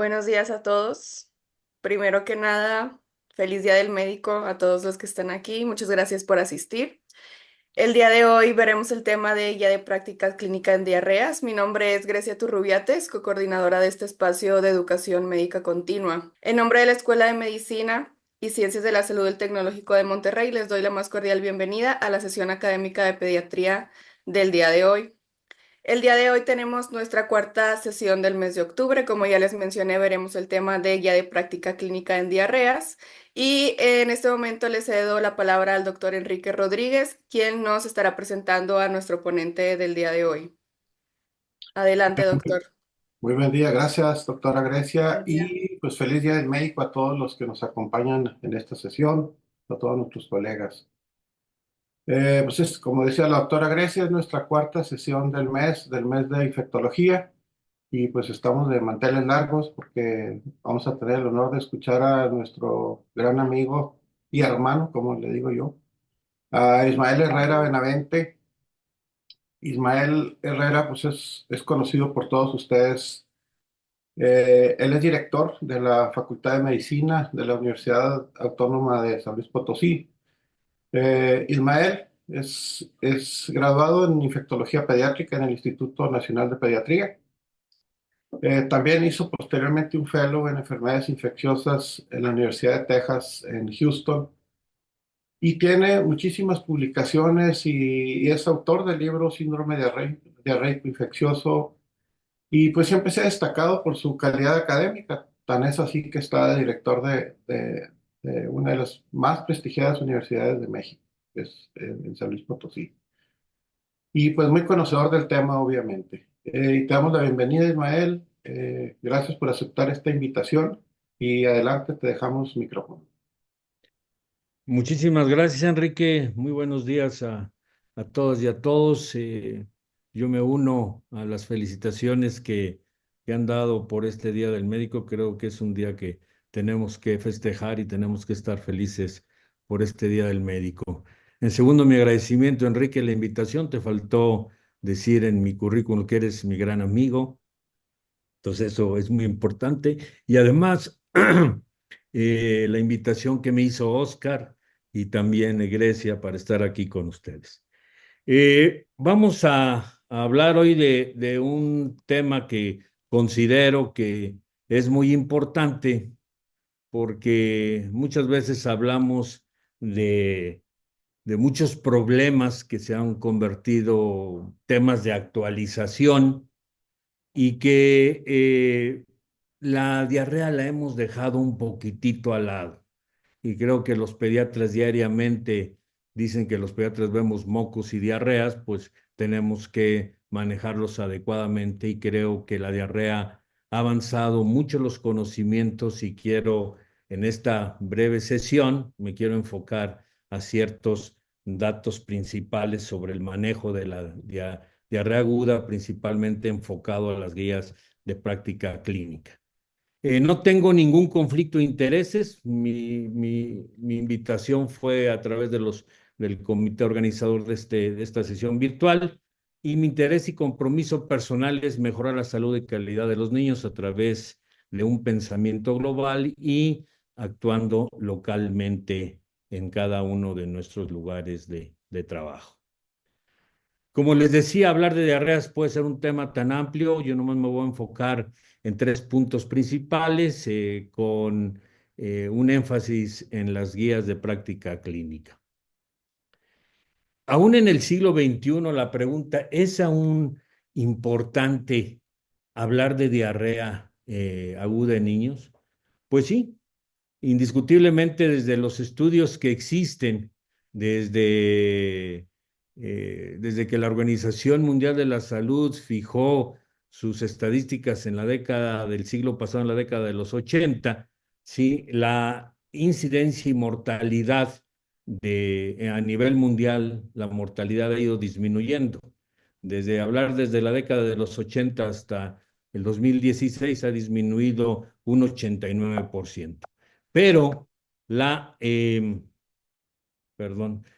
Buenos días a todos. Primero que nada, feliz Día del Médico a todos los que están aquí. Muchas gracias por asistir. El día de hoy veremos el tema de guía de práctica clínica en diarreas. Mi nombre es Grecia Turrubiates, coordinadora de este espacio de educación médica continua. En nombre de la Escuela de Medicina y Ciencias de la Salud del Tecnológico de Monterrey, les doy la más cordial bienvenida a la sesión académica de pediatría del día de hoy. El día de hoy tenemos nuestra cuarta sesión del mes de octubre. Como ya les mencioné, veremos el tema de guía de práctica clínica en diarreas. Y en este momento le cedo la palabra al doctor Enrique Rodríguez, quien nos estará presentando a nuestro ponente del día de hoy. Adelante, doctor. Muy buen día, gracias doctora Grecia Buen día. y pues feliz día del médico a todos los que nos acompañan en esta sesión, a todos nuestros colegas. Como decía la doctora Grecia, es nuestra cuarta sesión del mes de infectología y pues estamos de manteles largos porque vamos a tener el honor de escuchar a nuestro gran amigo y hermano, como le digo yo, a Ismael Herrera Benavente. Ismael Herrera pues es conocido por todos ustedes. Él es director de la Facultad de Medicina de la Universidad Autónoma de San Luis Potosí. Ismael es graduado en infectología pediátrica en el Instituto Nacional de Pediatría. También hizo posteriormente un fellow en enfermedades infecciosas en la Universidad de Texas en Houston y tiene muchísimas publicaciones y es autor del libro Síndrome diarreico infeccioso. Y pues siempre se ha destacado por su calidad académica, tan es así que está de director de una de las más prestigiadas universidades de México, que es en San Luis Potosí. Y pues muy conocedor del tema, obviamente. Y te damos la bienvenida, Ismael. Gracias por aceptar esta invitación y adelante te dejamos micrófono. Muchísimas gracias, Enrique. Muy buenos días a todas y a todos. Yo me uno a las felicitaciones que han dado por este Día del Médico. Creo que es un día que tenemos que festejar y tenemos que estar felices por este Día del Médico. En segundo, mi agradecimiento, Enrique, la invitación. Te faltó decir en mi currículum que eres mi gran amigo. Entonces eso es muy importante. Y además, la invitación que me hizo Oscar y también Grecia para estar aquí con ustedes. Vamos a hablar hoy de un tema que considero que es muy importante porque muchas veces hablamos de muchos problemas que se han convertido temas de actualización y que la diarrea la hemos dejado un poquitito al lado. Y creo que los pediatras diariamente dicen que los pediatras vemos mocos y diarreas, pues tenemos que manejarlos adecuadamente y creo que la diarrea ha avanzado mucho los conocimientos y quiero en esta breve sesión me quiero enfocar a ciertos datos principales sobre el manejo de la diarrea aguda, principalmente enfocado a las guías de práctica clínica. No tengo ningún conflicto de intereses. Mi invitación fue a través del comité organizador de esta sesión virtual y mi interés y compromiso personal es mejorar la salud y calidad de los niños a través de un pensamiento global y actuando localmente en cada uno de nuestros lugares de trabajo. Como les decía, hablar de diarreas puede ser un tema tan amplio. Yo nomás me voy a enfocar en tres puntos principales con un énfasis en las guías de práctica clínica. Aún en el siglo XXI, la pregunta, ¿es aún importante hablar de diarrea aguda en niños? Pues sí, indiscutiblemente desde los estudios que existen, desde, desde que la Organización Mundial de la Salud fijó sus estadísticas en la década del siglo pasado, en la década de los 80, sí, la incidencia y mortalidad a nivel mundial, la mortalidad ha ido disminuyendo. Desde la década de los 80 hasta el 2016 ha disminuido un 89%. Pero la,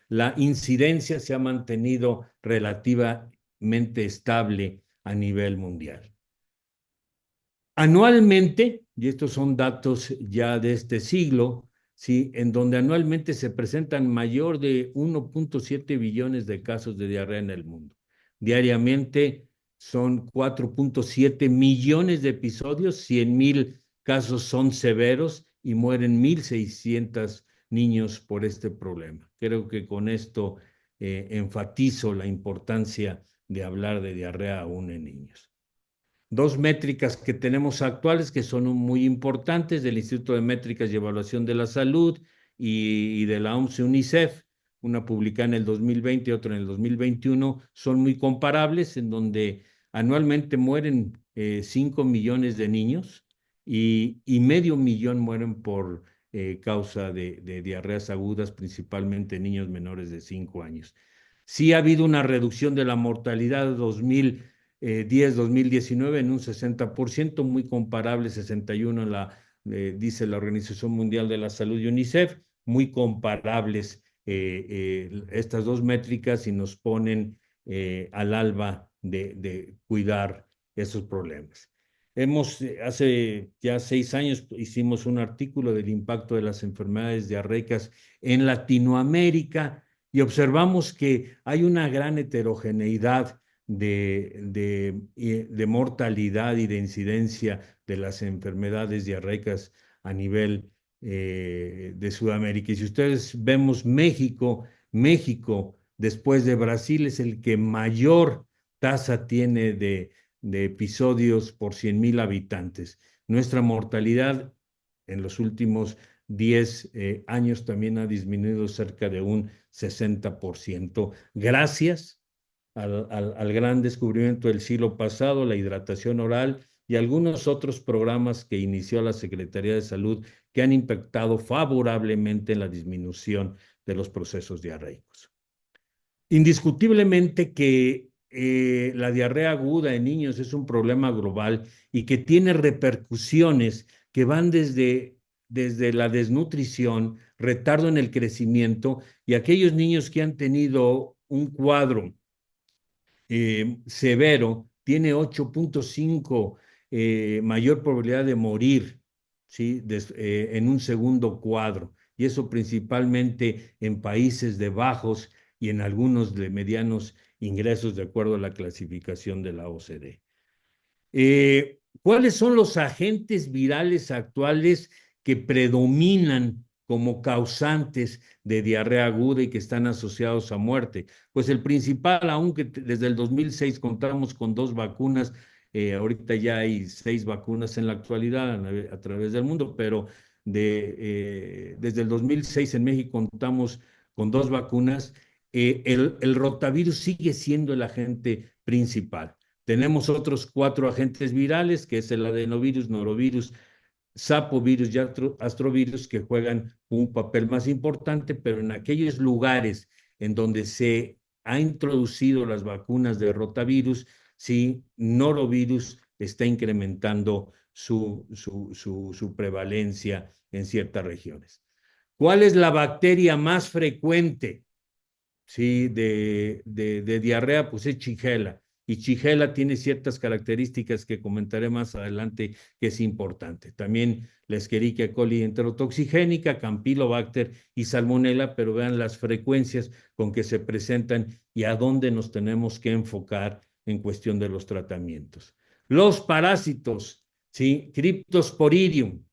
la incidencia se ha mantenido relativamente estable a nivel mundial. Anualmente, y estos son datos ya de este siglo, ¿sí? En donde anualmente se presentan mayor de 1.7 billones de casos de diarrea en el mundo. Diariamente son 4.7 millones de episodios, 100,000 casos son severos y mueren 1.600 niños por este problema. Creo que con esto enfatizo la importancia de hablar de diarrea aún en niños. Dos métricas que tenemos actuales que son muy importantes del Instituto de Métricas y Evaluación de la Salud y de la OMS y UNICEF, una publicada en el 2020 y otra en el 2021, son muy comparables, en donde anualmente mueren 5 millones de niños y medio millón mueren por causa de diarreas agudas, principalmente niños menores de 5 años. Sí ha habido una reducción de la mortalidad de 2010-2019 en un 60%, muy comparable, 61 en dice la Organización Mundial de la Salud y UNICEF, muy comparables estas dos métricas y nos ponen al alba de cuidar esos problemas. Hace ya 6 años hicimos un artículo del impacto de las enfermedades diarreicas en Latinoamérica y observamos que hay una gran heterogeneidad de mortalidad y de incidencia de las enfermedades diarreicas a nivel de Sudamérica. Y si ustedes vemos México, después de Brasil, es el que mayor tasa tiene de episodios por 100,000 habitantes. Nuestra mortalidad en los últimos 10 años también ha disminuido cerca de un 60%, gracias al gran descubrimiento del siglo pasado, la hidratación oral y algunos otros programas que inició la Secretaría de Salud que han impactado favorablemente en la disminución de los procesos diarreicos. Indiscutiblemente que la diarrea aguda en niños es un problema global y que tiene repercusiones que van desde la desnutrición, retardo en el crecimiento y aquellos niños que han tenido un cuadro severo, tiene 8.5 mayor probabilidad de morir, ¿sí? En un segundo cuadro. Y eso principalmente en países de bajos y en algunos de medianos ingresos, de acuerdo a la clasificación de la OCDE. ¿Cuáles son los agentes virales actuales que predominan como causantes de diarrea aguda y que están asociados a muerte? Pues el principal, aunque desde el 2006 contamos con 2 vacunas, ahorita ya hay 6 vacunas en la actualidad a través del mundo, pero desde el 2006 en México contamos con 2 vacunas. El rotavirus sigue siendo el agente principal. Tenemos otros 4 agentes virales, que es el adenovirus, norovirus, sapovirus y astrovirus, que juegan un papel más importante, pero en aquellos lugares en donde se ha introducido las vacunas de rotavirus, sí, norovirus está incrementando su prevalencia en ciertas regiones. ¿Cuál es la bacteria más frecuente? Sí, de diarrea, pues es Shigella. Y Shigella tiene ciertas características que comentaré más adelante que es importante. También la Escherichia coli enterotoxigénica, Campylobacter y Salmonella, pero vean las frecuencias con que se presentan y a dónde nos tenemos que enfocar en cuestión de los tratamientos. Los parásitos, ¿sí? Cryptosporidium,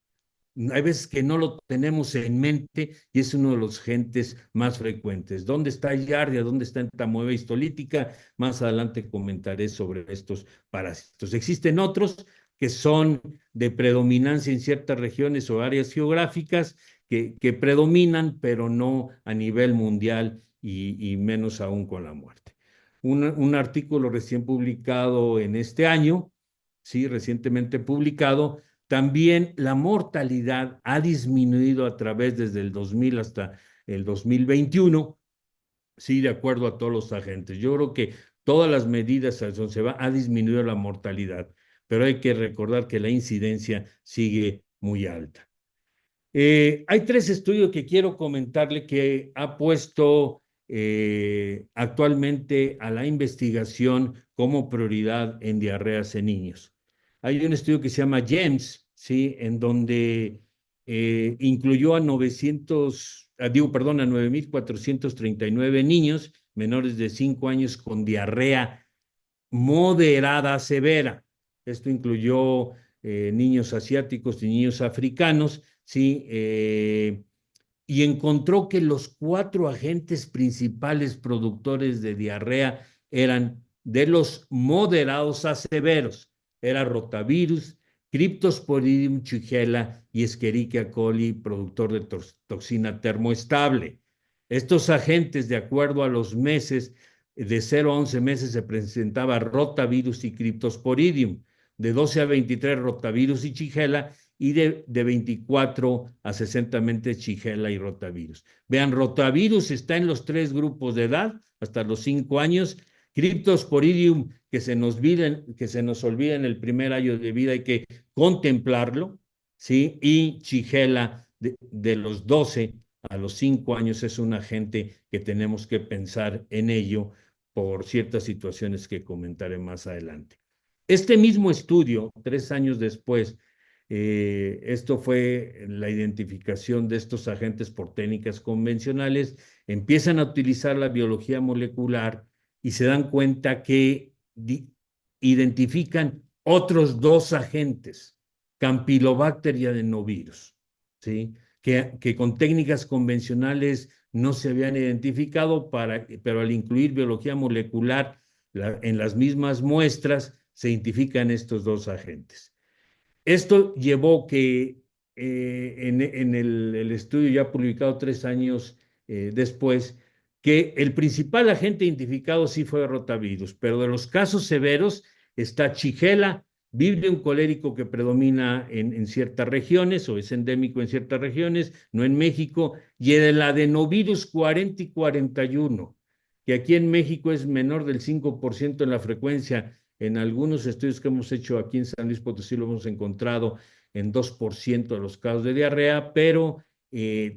hay veces que no lo tenemos en mente y es uno de los agentes más frecuentes. ¿Dónde está Giardia? ¿Dónde está entamoeba histolítica? Más adelante comentaré sobre estos parásitos. Existen otros que son de predominancia en ciertas regiones o áreas geográficas que predominan, pero no a nivel mundial y menos aún con la muerte. Un artículo recién publicado en este año, sí, recientemente publicado, también la mortalidad ha disminuido a través desde el 2000 hasta el 2021, sí, de acuerdo a todos los agentes. Yo creo que todas las medidas a donde se va ha disminuido la mortalidad, pero hay que recordar que la incidencia sigue muy alta. Hay 3 estudios que quiero comentarle que ha puesto actualmente a la investigación como prioridad en diarreas en niños. hay un estudio que se llama GEMS, ¿sí? En donde incluyó a 9,439 niños menores de 5 años con diarrea moderada severa. Esto incluyó niños asiáticos y niños africanos, ¿sí? Y encontró que los 4 agentes principales productores de diarrea eran de los moderados a severos. Era rotavirus, Cryptosporidium shigella y Escherichia coli, productor de toxina termoestable. Estos agentes, de acuerdo a los meses, de 0 a 11 meses se presentaba rotavirus y Cryptosporidium, de 12 a 23 rotavirus y Shigella, y de 24 a 60 meses Shigella y rotavirus. Vean, rotavirus está en los 3 grupos de edad, hasta los 5 años. Cryptosporidium, que se nos olvida en el primer año de vida, hay que contemplarlo, ¿sí? Y Shigella, de los 12 a los 5 años, es un agente que tenemos que pensar en ello por ciertas situaciones que comentaré más adelante. Este mismo estudio, 3 años después, esto fue la identificación de estos agentes por técnicas convencionales, empiezan a utilizar la biología molecular y se dan cuenta que identifican otros 2 agentes, Campylobacter y adenovirus, ¿sí? Que con técnicas convencionales no se habían identificado, pero al incluir biología molecular en las mismas muestras, se identifican estos 2 agentes. Esto llevó que en el estudio ya publicado 3 años después, que el principal agente identificado sí fue rotavirus, pero de los casos severos está Shigella, Vibrio colérico, que predomina en ciertas regiones o es endémico en ciertas regiones, no en México, y el adenovirus 40 y 41, que aquí en México es menor del 5% en la frecuencia. En algunos estudios que hemos hecho aquí en San Luis Potosí lo hemos encontrado en 2% de los casos de diarrea, pero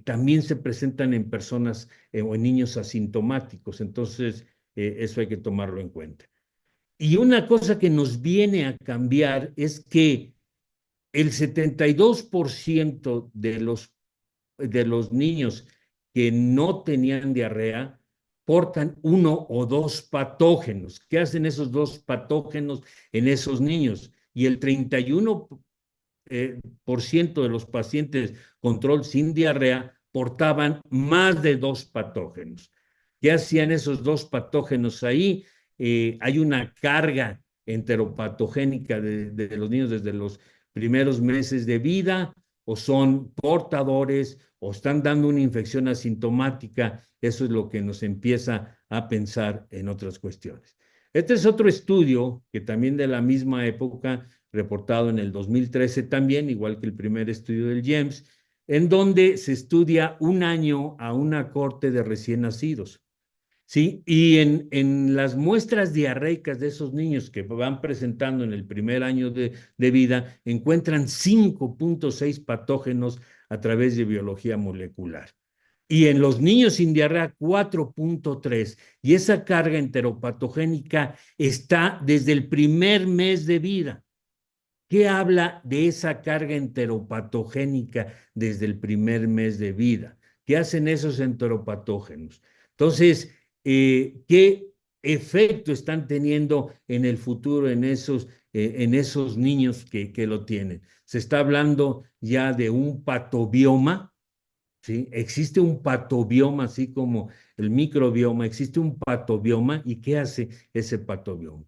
también se presentan en personas o en niños asintomáticos. Entonces, eso hay que tomarlo en cuenta. Y una cosa que nos viene a cambiar es que el 72% de los niños que no tenían diarrea portan 1 o 2 patógenos. ¿Qué hacen esos 2 patógenos en esos niños? Y el 31% de los pacientes control sin diarrea portaban más de 2 patógenos. ¿Qué hacían esos 2 patógenos ahí? Hay una carga enteropatogénica de los niños desde los primeros meses de vida, o son portadores, o están dando una infección asintomática. Eso es lo que nos empieza a pensar en otras cuestiones. Este es otro estudio que también de la misma época, reportado en el 2013 también, igual que el primer estudio del GEMS, en donde se estudia un año a una corte de recién nacidos. ¿Sí? Y en las muestras diarreicas de esos niños que van presentando en el primer año de vida, encuentran 5,6 patógenos a través de biología molecular. Y en los niños sin diarrea, 4,3. Y esa carga enteropatogénica está desde el primer mes de vida. ¿Qué habla de esa carga enteropatogénica desde el primer mes de vida? ¿Qué hacen esos enteropatógenos? Entonces, ¿qué efecto están teniendo en el futuro en esos niños que lo tienen? Se está hablando ya de un patobioma, ¿sí? Existe un patobioma, así como el microbioma, existe un patobioma. ¿Y qué hace ese patobioma?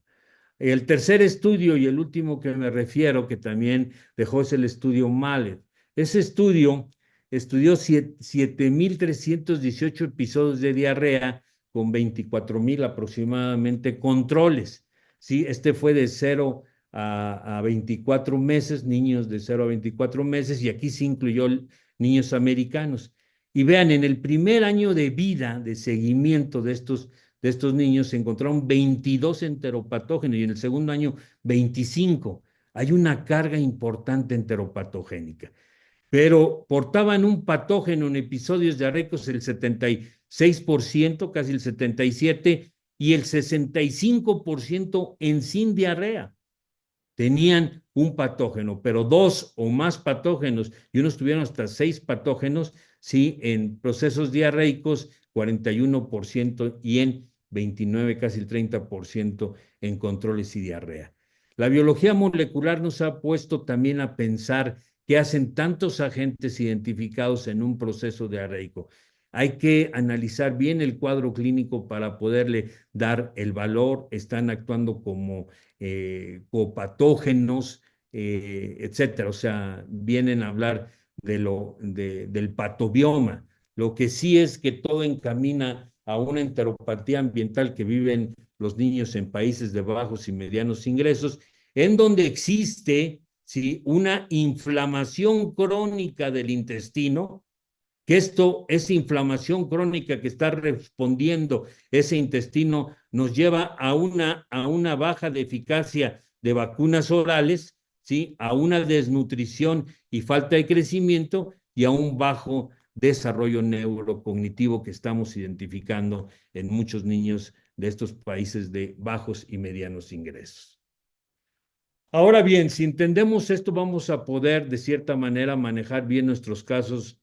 El tercer estudio y el último que me refiero, que también dejó, es el estudio Mallet. Ese estudio estudió 7,318 episodios de diarrea con 24,000 aproximadamente controles. ¿Sí? Este fue de 0 a 24 meses, niños de 0 a 24 meses, y aquí se incluyó niños americanos. Y vean, en el primer año de vida, de seguimiento de estos niños, se encontraron 22 enteropatógenos y en el segundo año 25. Hay una carga importante enteropatogénica. Pero portaban un patógeno en episodios diarreicos el 76%, casi el 77%, y el 65% en sin diarrea. tenían un patógeno, pero dos o más patógenos, y unos tuvieron hasta 6 patógenos, sí, en procesos diarreicos, 41% y en 29, casi el 30% en controles y diarrea. La biología molecular nos ha puesto también a pensar qué hacen tantos agentes identificados en un proceso diarreico. Hay que analizar bien el cuadro clínico para poderle dar el valor. Están actuando como copatógenos, etcétera. O sea, vienen a hablar del patobioma. Lo que sí es que todo encamina a una enteropatía ambiental que viven los niños en países de bajos y medianos ingresos, en donde existe, ¿sí?, una inflamación crónica del intestino, que esto, esa inflamación crónica que está respondiendo ese intestino, nos lleva a una baja de eficacia de vacunas orales, ¿sí?, a una desnutrición y falta de crecimiento y a un bajo desarrollo neurocognitivo que estamos identificando en muchos niños de estos países de bajos y medianos ingresos. Ahora bien, si entendemos esto, vamos a poder de cierta manera manejar bien nuestros casos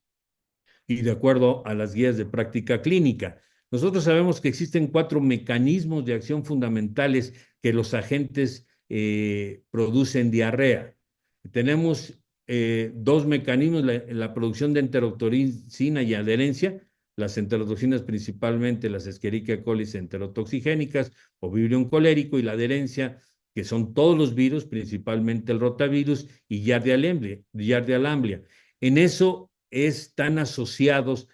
y de acuerdo a las guías de práctica clínica. Nosotros sabemos que existen 4 mecanismos de acción fundamentales que los agentes producen diarrea. Tenemos 2 mecanismos, la producción de enterotoxina y adherencia. Las enterotoxinas, principalmente las Escherichia coli enterotoxigénicas o Vibrio colérico, y la adherencia, que son todos los virus, principalmente el rotavirus y Giardia lamblia. En eso están asociados,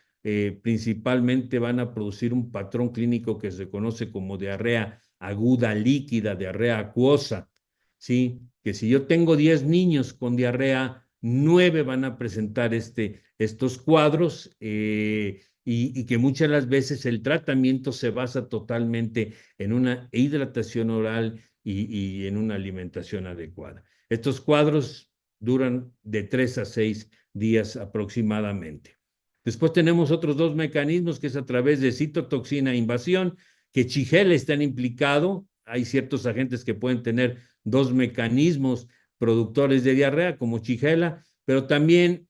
principalmente van a producir un patrón clínico que se conoce como diarrea aguda líquida, diarrea acuosa, ¿sí? Que si yo tengo 10 niños con diarrea, 9 van a presentar estos cuadros, y que muchas de las veces el tratamiento se basa totalmente en una hidratación oral y en una alimentación adecuada. Estos cuadros duran de 3 a 6 días aproximadamente. Después tenemos otros 2 mecanismos, que es a través de citotoxina invasión, que Shigella está implicado. Hay ciertos agentes que pueden tener 2 mecanismos productores de diarrea, como Shigella, pero también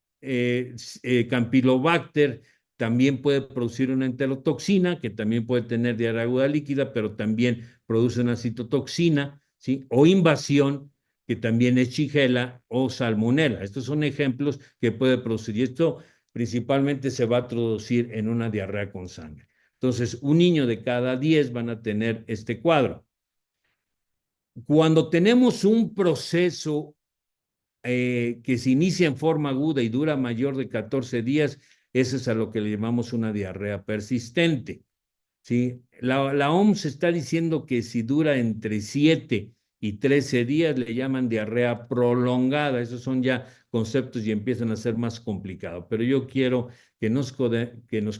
Campylobacter también puede producir una enterotoxina, que también puede tener diarrea aguda líquida, pero también produce una citotoxina, ¿sí? O invasión, que también es Shigella o Salmonella. Estos son ejemplos que puede producir, y esto principalmente se va a producir en una diarrea con sangre. Entonces, un niño de cada 10 van a tener este cuadro. Cuando tenemos un proceso que se inicia en forma aguda y dura mayor de 14 días, eso es a lo que le llamamos una diarrea persistente, ¿sí? La OMS está diciendo que si dura entre 7 y 13 días le llaman diarrea prolongada. Esos son ya conceptos y empiezan a ser más complicados. Pero yo quiero que nos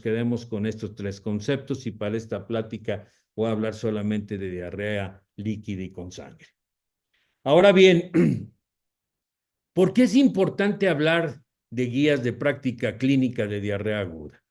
quedemos con estos 3 conceptos, y para esta plática voy a hablar solamente de diarrea líquida y con sangre. Ahora bien, ¿por qué es importante hablar de guías de práctica clínica de diarrea aguda?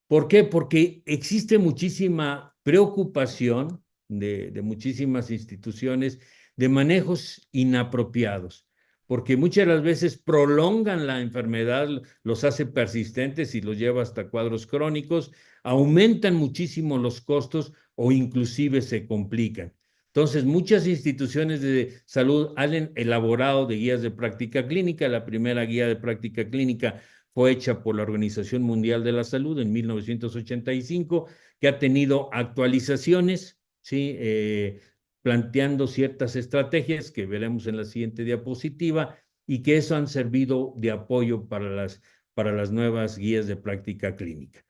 ¿Por qué? Porque existe muchísima preocupación de muchísimas instituciones de manejos inapropiados, porque muchas de las veces prolongan la enfermedad, los hace persistentes y los lleva hasta cuadros crónicos, aumentan muchísimo los costos o inclusive se complican. Entonces, muchas instituciones de salud han elaborado de guías de práctica clínica. La primera guía de práctica clínica fue hecha por la Organización Mundial de la Salud en 1985, que ha tenido actualizaciones, ¿sí? Planteando ciertas estrategias que veremos en la siguiente diapositiva, y que eso han servido de apoyo para las nuevas guías de práctica clínica.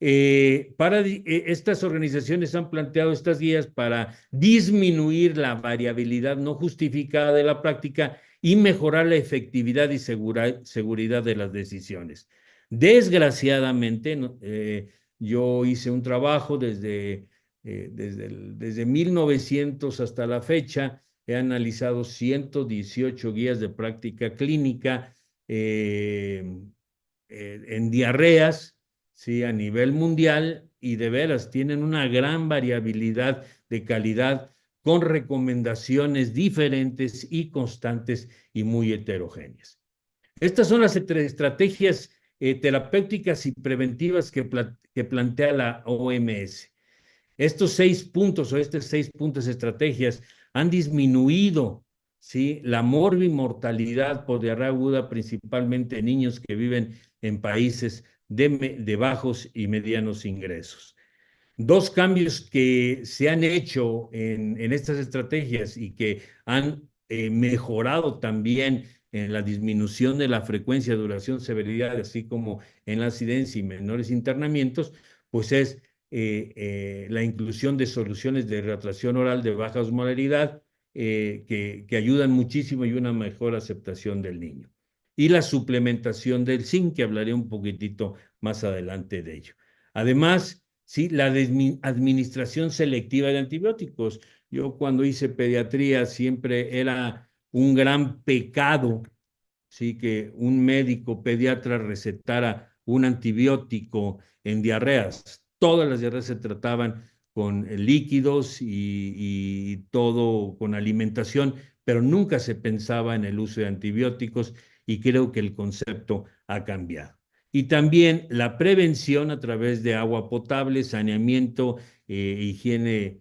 Estas organizaciones han planteado estas guías para disminuir la variabilidad no justificada de la práctica y mejorar la efectividad y seguridad de las decisiones. Desgraciadamente, yo hice un trabajo desde 1900 hasta la fecha. He analizado 118 guías de práctica clínica en diarreas, ¿sí?, a nivel mundial, y de veras tienen una gran variabilidad de calidad, con recomendaciones diferentes y constantes y muy heterogéneas. Estas son las estrategias terapéuticas y preventivas que plantea la OMS. Estos 6 puntos o estas 6 puntos estrategias han disminuido, ¿sí?, la morbimortalidad por diarrea aguda, principalmente en niños que viven en países de bajos y medianos ingresos. Dos cambios que se han hecho en estas estrategias y que han mejorado también en la disminución de la frecuencia, duración, severidad, así como en la incidencia y menores internamientos, pues es la inclusión de soluciones de hidratación oral de baja osmolaridad que ayudan muchísimo y una mejor aceptación del niño. Y la suplementación del zinc, que hablaré un poquitito más adelante de ello. Además, sí, la administración selectiva de antibióticos. Yo cuando hice pediatría siempre era un gran pecado, sí, que un médico pediatra recetara un antibiótico en diarreas. Todas las diarreas se trataban con líquidos y todo con alimentación, pero nunca se pensaba en el uso de antibióticos y creo que el concepto ha cambiado. Y también la prevención a través de agua potable, saneamiento, higiene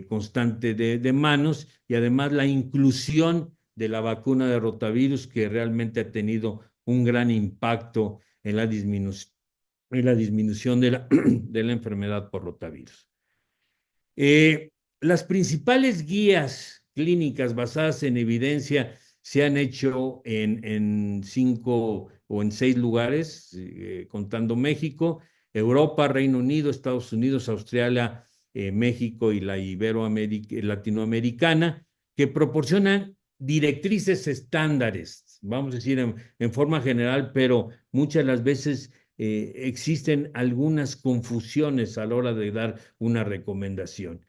constante de manos y además la inclusión de la vacuna de rotavirus que realmente ha tenido un gran impacto en la disminución de de la enfermedad por rotavirus. Las principales guías clínicas basadas en evidencia se han hecho en 5 o en 6 lugares, contando México, Europa, Reino Unido, Estados Unidos, Australia, México y la latinoamericana, que proporcionan directrices estándares, vamos a decir en forma general, pero muchas de las veces existen algunas confusiones a la hora de dar una recomendación.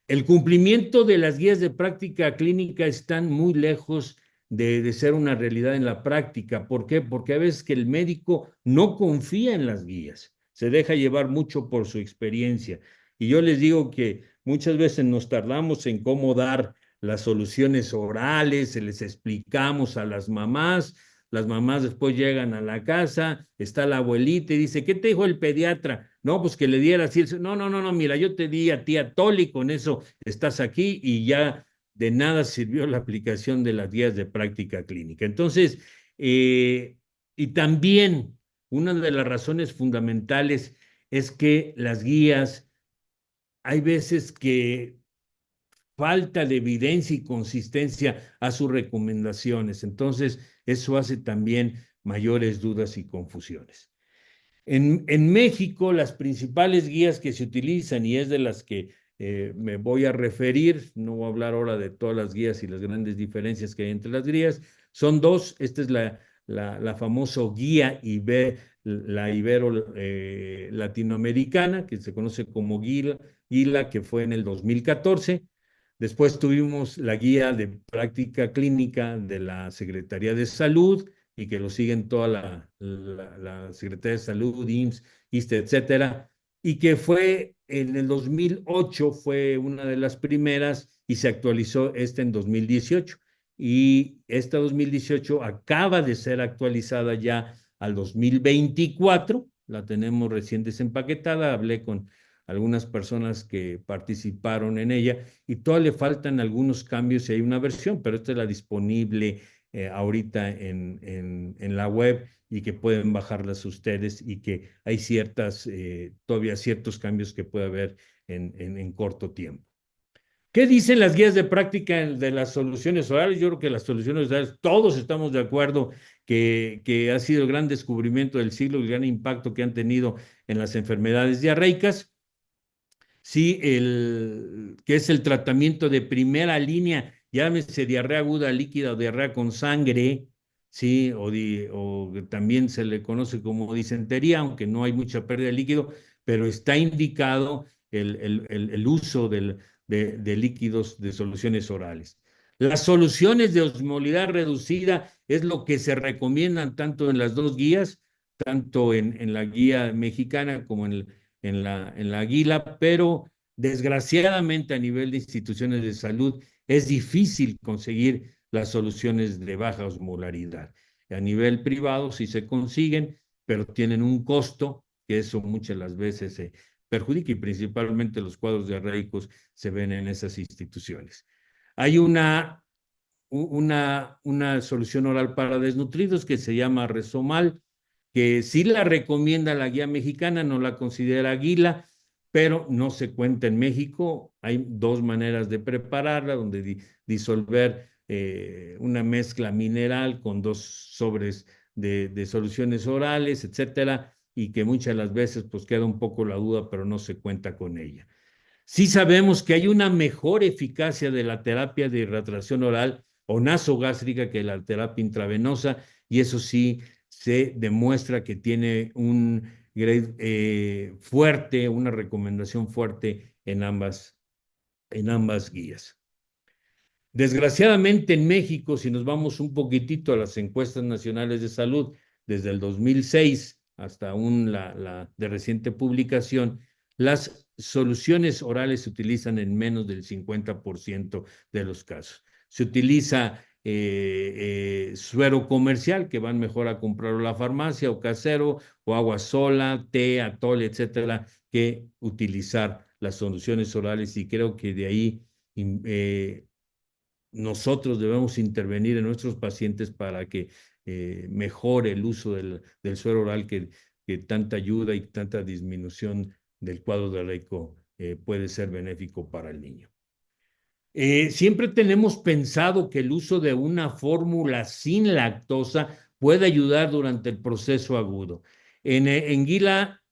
El cumplimiento de las guías de práctica clínica están muy lejos de ser una realidad en la práctica. ¿Por qué? Porque a veces que el médico no confía en las guías, se deja llevar mucho por su experiencia. Y yo les digo que muchas veces nos tardamos en cómo dar las soluciones orales, se les explicamos a las mamás después llegan a la casa, está la abuelita y dice, ¿qué te dijo el pediatra? No, pues que le diera así. No, no, no, no, mira, yo te di a ti Atol y con eso estás aquí y ya de nada sirvió la aplicación de las guías de práctica clínica. Entonces, y también una de las razones fundamentales es que las guías, hay veces que falta de evidencia y consistencia a sus recomendaciones. Entonces, eso hace también mayores dudas y confusiones. En México, las principales guías que se utilizan, y es de las que me voy a referir, no voy a hablar ahora de todas las guías y las grandes diferencias que hay entre las guías, son dos. Esta es la famosa guía la Ibero latinoamericana, que se conoce como GILA, que fue en el 2014. Después tuvimos la guía de práctica clínica de la Secretaría de Salud y que lo siguen toda la Secretaría de Salud, IMSS, ISSSTE, etcétera, y que fue en el 2008, fue una de las primeras y se actualizó esta en 2018. Y esta 2018 acaba de ser actualizada ya al 2024, la tenemos recién desempaquetada, hablé con algunas personas que participaron en ella y todavía le faltan algunos cambios y hay una versión, pero esta es la disponible ahorita en la web y que pueden bajarlas ustedes y que hay todavía ciertos cambios que puede haber en corto tiempo. ¿Qué dicen las guías de práctica de las soluciones orales? Yo creo que las soluciones orales, todos estamos de acuerdo que ha sido el gran descubrimiento del siglo, el gran impacto que han tenido en las enfermedades diarreicas. Sí, que es el tratamiento de primera línea, llámese diarrea aguda líquida o diarrea con sangre, sí, o también se le conoce como disentería, aunque no hay mucha pérdida de líquido, pero está indicado el uso de líquidos de soluciones orales. Las soluciones de osmolaridad reducida es lo que se recomiendan tanto en las dos guías, tanto en la guía mexicana como en la Guila, pero Desgraciadamente, a nivel de instituciones de salud, es difícil conseguir las soluciones de baja osmolaridad. A nivel privado sí se consiguen, pero tienen un costo que eso muchas las veces se perjudica y principalmente los cuadros diarreicos se ven en esas instituciones. Hay una solución oral para desnutridos que se llama Resomal, que sí la recomienda la guía mexicana, no la considera Aguila, pero no se cuenta en México. Hay dos maneras de prepararla, donde disolver una mezcla mineral con dos sobres de soluciones orales, etcétera, y que muchas de las veces pues queda un poco la duda, pero no se cuenta con ella. Sí sabemos que hay una mejor eficacia de la terapia de hidratación oral o nasogástrica que la terapia intravenosa, y eso sí se demuestra que tiene un grade fuerte, una recomendación fuerte en ambas guías. Desgraciadamente en México, si nos vamos un poquitito a las encuestas nacionales de salud, desde el 2006 hasta la de reciente publicación, las soluciones orales se utilizan en menos del 50% de los casos. Se utiliza suero comercial, que van mejor a comprarlo a la farmacia, o casero, o agua sola, té, atole, etcétera, que utilizar las soluciones orales, y creo que de ahí nosotros debemos intervenir en nuestros pacientes para que mejore el uso del suero oral que tanta ayuda y tanta disminución del cuadro diarreico puede ser benéfico para el niño. Siempre tenemos pensado que el uso de una fórmula sin lactosa puede ayudar durante el proceso agudo. En Guila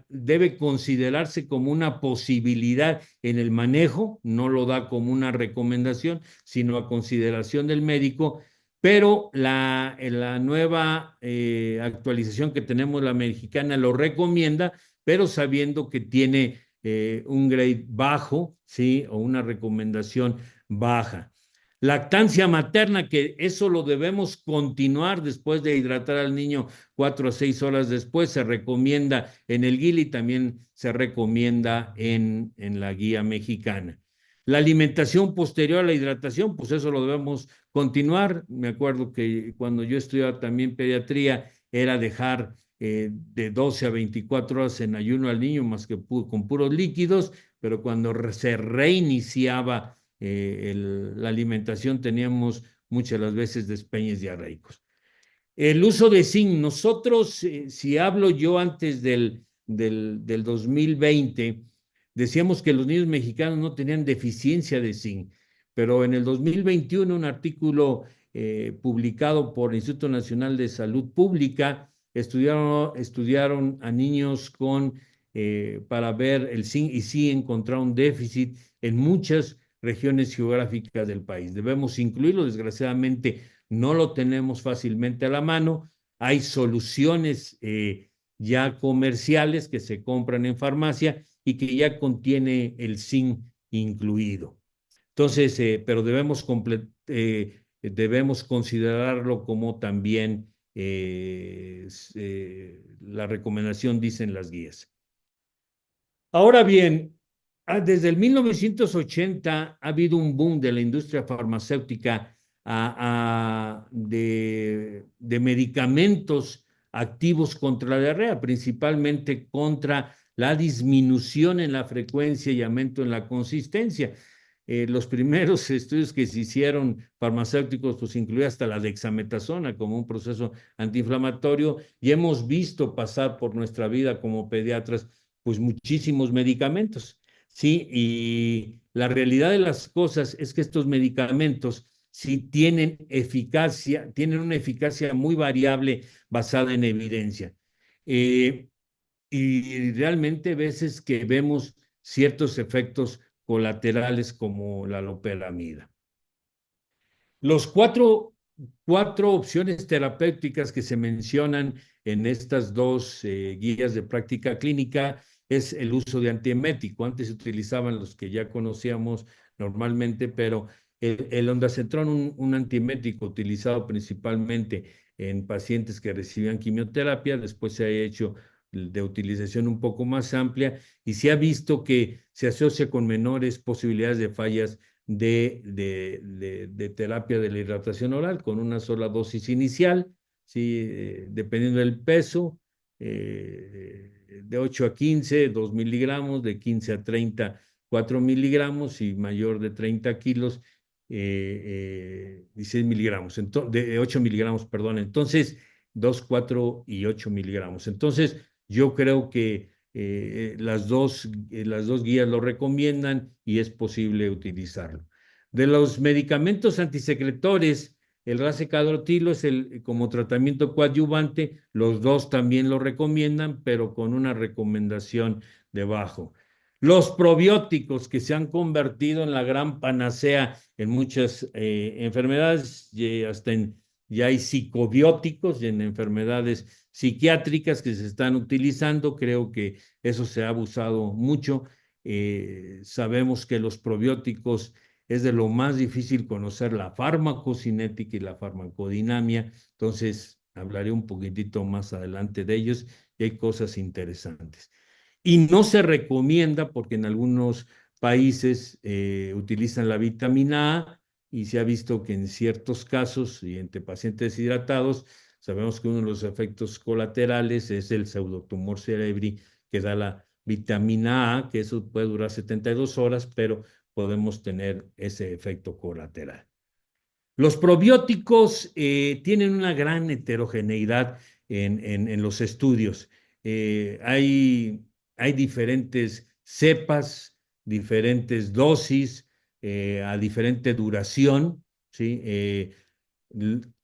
debe considerarse como una posibilidad en el manejo, no lo da como una recomendación, sino a consideración del médico, pero la nueva actualización que tenemos, la mexicana, lo recomienda, pero sabiendo que tiene un grade bajo, ¿sí? O una recomendación baja. Lactancia materna, que eso lo debemos continuar después de hidratar al niño 4 a 6 horas después, se recomienda en el GIL y también se recomienda en la guía mexicana. La alimentación posterior a la hidratación, pues eso lo debemos continuar. Me acuerdo que cuando yo estudiaba también pediatría, era dejar de 12 a 24 horas en ayuno al niño, más que con puros líquidos, pero cuando se reiniciaba la alimentación teníamos muchas las veces despeñes diarreicos. El uso de zinc, nosotros, si hablo yo antes del 2020, decíamos que los niños mexicanos no tenían deficiencia de zinc, pero en el 2021 un artículo publicado por el Instituto Nacional de Salud Pública estudiaron a niños para ver el zinc, y sí encontraron déficit en muchas regiones geográficas del país. Debemos incluirlo, desgraciadamente no lo tenemos fácilmente a la mano. Hay soluciones ya comerciales que se compran en farmacia y que ya contiene el zinc incluido. Entonces, pero debemos considerarlo como también la recomendación dicen las guías. Ahora bien, desde el 1980 ha habido un boom de la industria farmacéutica de medicamentos activos contra la diarrea, principalmente contra la disminución en la frecuencia y aumento en la consistencia. Los primeros estudios que se hicieron farmacéuticos pues incluía hasta la dexametasona como un proceso antiinflamatorio, y hemos visto pasar por nuestra vida como pediatras pues muchísimos medicamentos, ¿sí? Y la realidad de las cosas es que estos medicamentos sí tienen eficacia, tienen una eficacia muy variable basada en evidencia. Y realmente a veces que vemos ciertos efectos colaterales como la loperamida. Los cuatro opciones terapéuticas que se mencionan en estas dos guías de práctica clínica es el uso de antiemético. Antes se utilizaban los que ya conocíamos normalmente, pero el ondansetron, un antiemético utilizado principalmente en pacientes que recibían quimioterapia, después se ha hecho de utilización un poco más amplia y se ha visto que se asocia con menores posibilidades de fallas de terapia de la hidratación oral con una sola dosis inicial, ¿sí? Dependiendo del peso, de 8 a 15, 2 miligramos, de 15 a 30, 4 miligramos y mayor de 30 kilos, 16 miligramos, de 8 miligramos, perdón. Entonces, 2, 4 y 8 miligramos. Entonces, yo creo que las dos guías lo recomiendan y es posible utilizarlo. De los medicamentos antisecretores, el racecatrotilo es como tratamiento coadyuvante, los dos también lo recomiendan, pero con una recomendación debajo. Los probióticos que se han convertido en la gran panacea en muchas enfermedades, ya hay psicobióticos y en enfermedades psiquiátricas que se están utilizando. Creo que eso se ha abusado mucho. Sabemos que los probióticos es de lo más difícil conocer la farmacocinética y la farmacodinamia. Entonces, hablaré un poquitito más adelante de ellos y hay cosas interesantes. Y no se recomienda porque en algunos países utilizan la vitamina A y se ha visto que en ciertos casos y entre pacientes deshidratados, sabemos que uno de los efectos colaterales es el pseudotumor cerebri que da la vitamina A, que eso puede durar 72 horas, pero podemos tener ese efecto colateral. Los probióticos tienen una gran heterogeneidad en los estudios. Hay diferentes cepas, diferentes dosis, a diferente duración, ¿sí?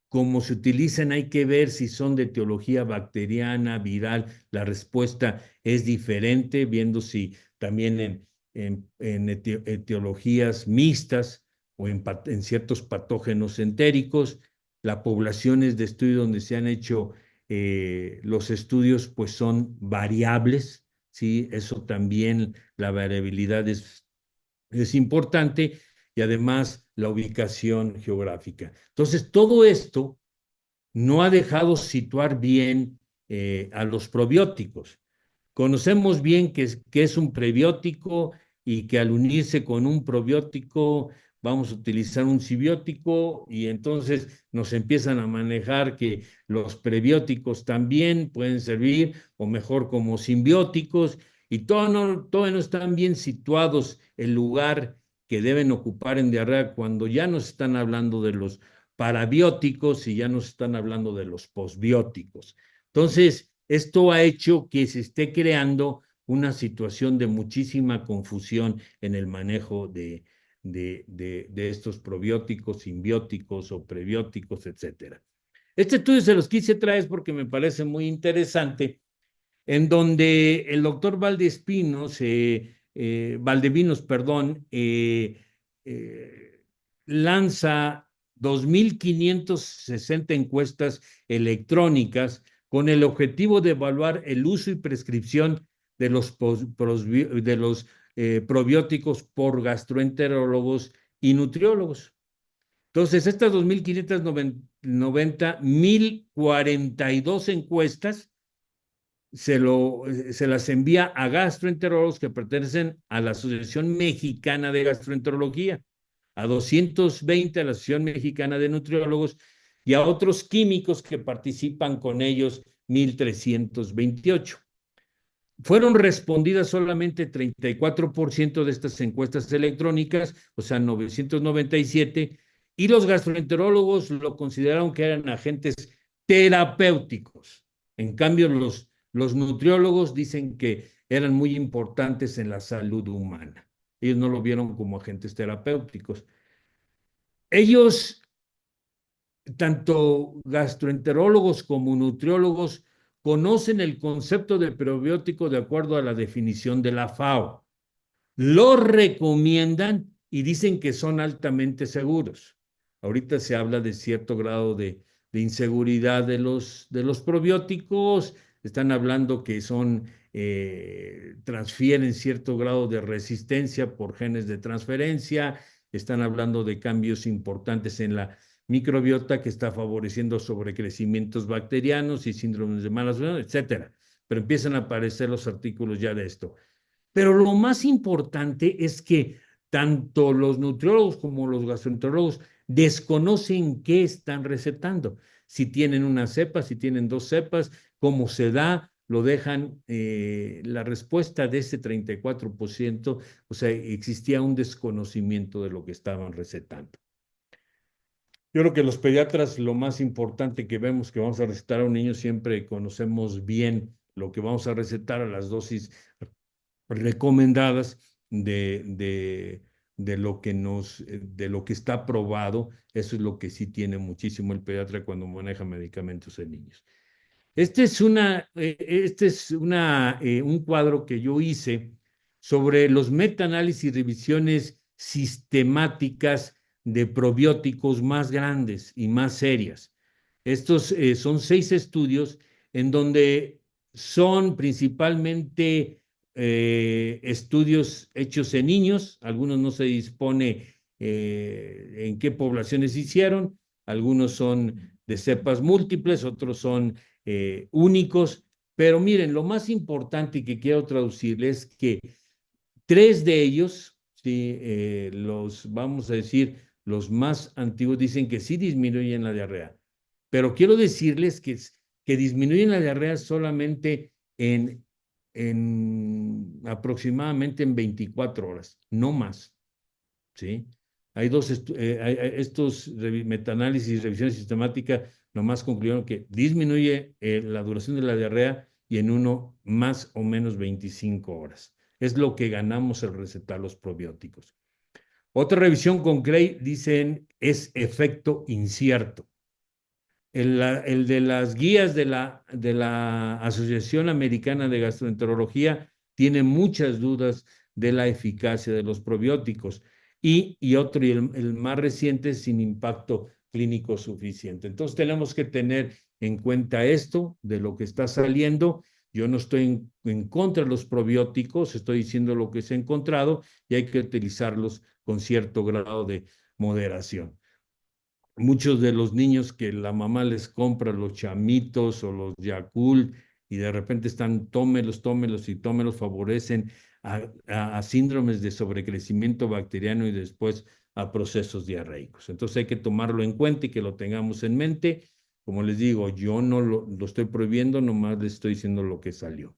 Cómo se utilizan, hay que ver si son de etiología bacteriana, viral. La respuesta es diferente, viendo si también en etiologías mixtas o en ciertos patógenos entéricos. Las poblaciones de estudio donde se han hecho los estudios pues son variables, ¿sí? Eso también, la variabilidad es importante y además la ubicación geográfica. Entonces, todo esto no ha dejado situar bien a los probióticos. Conocemos bien que es un prebiótico y que al unirse con un probiótico vamos a utilizar un simbiótico y entonces nos empiezan a manejar que los prebióticos también pueden servir o mejor como simbióticos y todavía no están bien situados el lugar que deben ocupar en diarrea cuando ya nos están hablando de los parabióticos y ya nos están hablando de los posbióticos. Entonces, esto ha hecho que se esté creando una situación de muchísima confusión en el manejo de estos probióticos, simbióticos o prebióticos, etcétera. Este estudio se los quise traer porque me parece muy interesante, en donde el doctor Valdevinos, perdón, lanza 2.560 encuestas electrónicas con el objetivo de evaluar el uso y prescripción de los probióticos por gastroenterólogos y nutriólogos. Entonces, estas 2.590, 1.042 encuestas se las envía a gastroenterólogos que pertenecen a la Asociación Mexicana de Gastroenterología, a 220 a la Asociación Mexicana de Nutriólogos y a otros químicos que participan con ellos, 1.328. Fueron respondidas solamente 34% de estas encuestas electrónicas, o sea, 997, y los gastroenterólogos lo consideraron que eran agentes terapéuticos. En cambio, los nutriólogos dicen que eran muy importantes en la salud humana. Ellos no lo vieron como agentes terapéuticos. Ellos, tanto gastroenterólogos como nutriólogos, conocen el concepto de probiótico de acuerdo a la definición de la FAO. Lo recomiendan y dicen que son altamente seguros. Ahorita se habla de cierto grado de inseguridad de los probióticos, están hablando que transfieren cierto grado de resistencia por genes de transferencia, están hablando de cambios importantes en la microbiota que está favoreciendo sobrecrecimientos bacterianos y síndromes de malas, etcétera. pero empiezan a aparecer los artículos ya de esto. Pero lo más importante es que tanto los nutriólogos como los gastroenterólogos desconocen qué están recetando. Si tienen una cepa, si tienen dos cepas, cómo se da, lo dejan la respuesta de ese 34%, o sea, existía un desconocimiento de lo que estaban recetando. Yo creo que los pediatras, lo más importante que vemos que vamos a recetar a un niño, siempre conocemos bien lo que vamos a recetar a las dosis recomendadas de lo que de lo que está probado. Eso es lo que sí tiene muchísimo el pediatra cuando maneja medicamentos en niños. Este es un cuadro que yo hice sobre los metaanálisis y revisiones sistemáticas de probióticos más grandes y más serias. Estos son 6 estudios en donde son principalmente estudios hechos en niños. Algunos no se dispone en qué poblaciones se hicieron, algunos son de cepas múltiples, otros son únicos, pero miren, lo más importante que quiero traducirles es que 3 de ellos, sí, vamos a decir, los más antiguos dicen que sí disminuyen la diarrea, pero quiero decirles que disminuyen la diarrea solamente aproximadamente en 24 horas, no más, ¿sí? Hay estos metaanálisis y revisiones sistemáticas nomás concluyeron que disminuye la duración de la diarrea y en uno más o menos 25 horas. Es lo que ganamos al recetar los probióticos. Otra revisión con Gray dicen es efecto incierto. El de las guías de la Asociación Americana de Gastroenterología tiene muchas dudas de la eficacia de los probióticos y otro, y el más reciente, sin impacto clínico suficiente. Entonces tenemos que tener en cuenta esto de lo que está saliendo. Yo no estoy en contra de los probióticos, estoy diciendo lo que se ha encontrado y hay que utilizarlos con cierto grado de moderación. Muchos de los niños que la mamá les compra los chamitos o los Yakult y de repente están tómelos, tómelos y tómelos, favorecen a síndromes de sobrecrecimiento bacteriano y después a procesos diarreicos. Entonces hay que tomarlo en cuenta y que lo tengamos en mente. Como les digo, yo no lo estoy prohibiendo, nomás les estoy diciendo lo que salió.